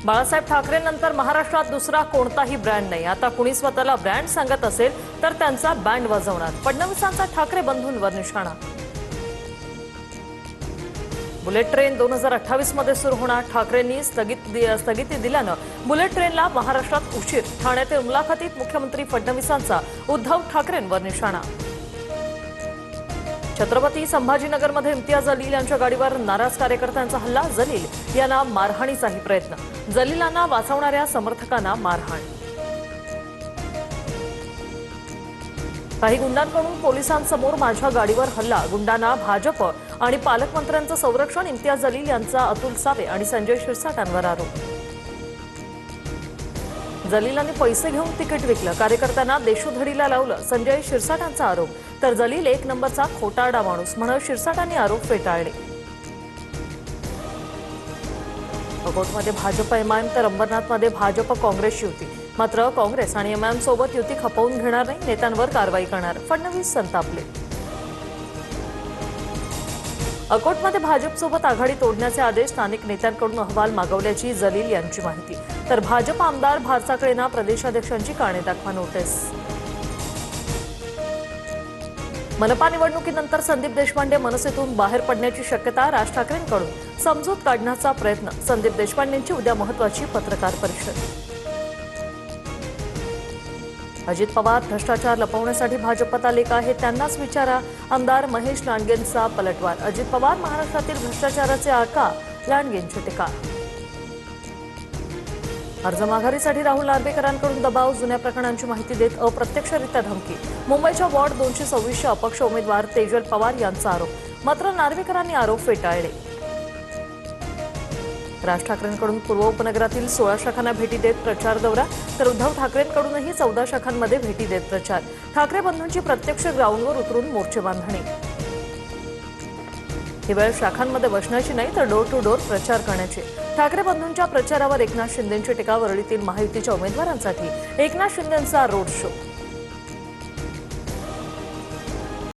बाळासाहेब ठाकरेंनंतर महाराष्ट्रात दुसरा कोणताही ब्रँड नाही। आता कुणी स्वतःला ब्रँड सांगत असेल तर त्यांचा बँड वाजवणार। फडणवीसांचा ठाकरे बंधूंवर निशाणा। बुलेट ट्रेन 2028 मध्ये सुरू होणार। ठाकरेंनी स्थगिती दिल्यानं बुलेट ट्रेनला महाराष्ट्रात उशीर। ठाण्यातील मुलाखतीत मुख्यमंत्री फडणवीसांचा उद्धव ठाकरेंवर निशाणा। छत्रपती संभाजीनगरमध्ये इम्तियाज अलील यांच्या गाडीवर नाराज कार्यकर्त्यांचा हल्ला। जलील यांना मारहाणीचाही प्रयत्न। जलीलांना वाचवणाऱ्या समर्थकांना मारहाण। काही गुंडांकडून पोलिसांसमोर माझ्या गाडीवर हल्ला। गुंडांना भाजप आणि पालकमंत्र्यांचं संरक्षण। इम्तियाज अलील यांचा अतुल सावे आणि संजय शिरसाटांवर आरोप। जलीलांनी पैसे घेऊन तिकीट विकलं। कार्यकर्त्यांना देशोधडीला लावलं। संजय शिरसाटांचा आरोप। तर जलील एक नंबरचा खोटारडा माणूस म्हणत शिरसाटांनी आरोप फेटाळले। अकोटमध्ये भाजप एमआयएम तर अंबरनाथमध्ये भाजप काँग्रेस युती। मात्र काँग्रेस आणि एमआयएम सोबत युती खपवून घेणार नाही। नेत्यांवर कारवाई करणार। फडणवीस संतापले। अकोटमध्ये भाजपसोबत आघाडी तोडण्याचे आदेश। स्थानिक नेत्यांकडून अहवाल मागवल्याची जलील यांची माहिती। तर भाजप आमदार भारसाकळेंना प्रदेशाध्यक्षांची कारणे दाखवा नोटीस। मनपा निवडणुकीनंतर संदीप देशपांडे मनसेतून बाहेर पडण्याची शक्यता। राज ठाकरेंकडून समजूत काढण्याचा प्रयत्न। संदीप देशपांडेंची उद्या महत्त्वाची पत्रकार परिषद। अजित पवार भ्रष्टाचार लपवण्यासाठी भाजपत आले का हे त्यांनाच विचारा। आमदार महेश लांडगेंचा पलटवार। अजित पवार महाराष्ट्रातील भ्रष्टाचाराचे आका। लांडगेंची टीका। अर्ज माघारीसाठी राहुल नार्वेकरांकडून दबाव। जुन्या प्रकरणांची माहिती देत अप्रत्यक्षरित्या धमकी। मुंबईच्या वॉर्ड 226 अपक्ष उमेदवार तेजल पवार यांचा आरोप। मात्र नार्वेकरांनी आरोप फेटाळले। राज ठाकरेंकडून पूर्व उपनगरातील 16 शाखांना भेटी देत प्रचार दौरा। तर उद्धव ठाकरेंकडूनही 14 शाखांमध्ये भेटी देत प्रचार। ठाकरे बंधूंची प्रत्यक्ष ग्राउंडवर उतरून मोर्चे बांधणी। ही वेळ शाखांमध्ये बसण्याची नाही तर डोर टू डोर प्रचार करण्याची। ठाकरे बंधूंच्या प्रचारावर एकनाथ शिंदेंची टीका। वरळीतील महायुतीच्या उमेदवारांसाठी एकनाथ शिंदेंचा रोड शो।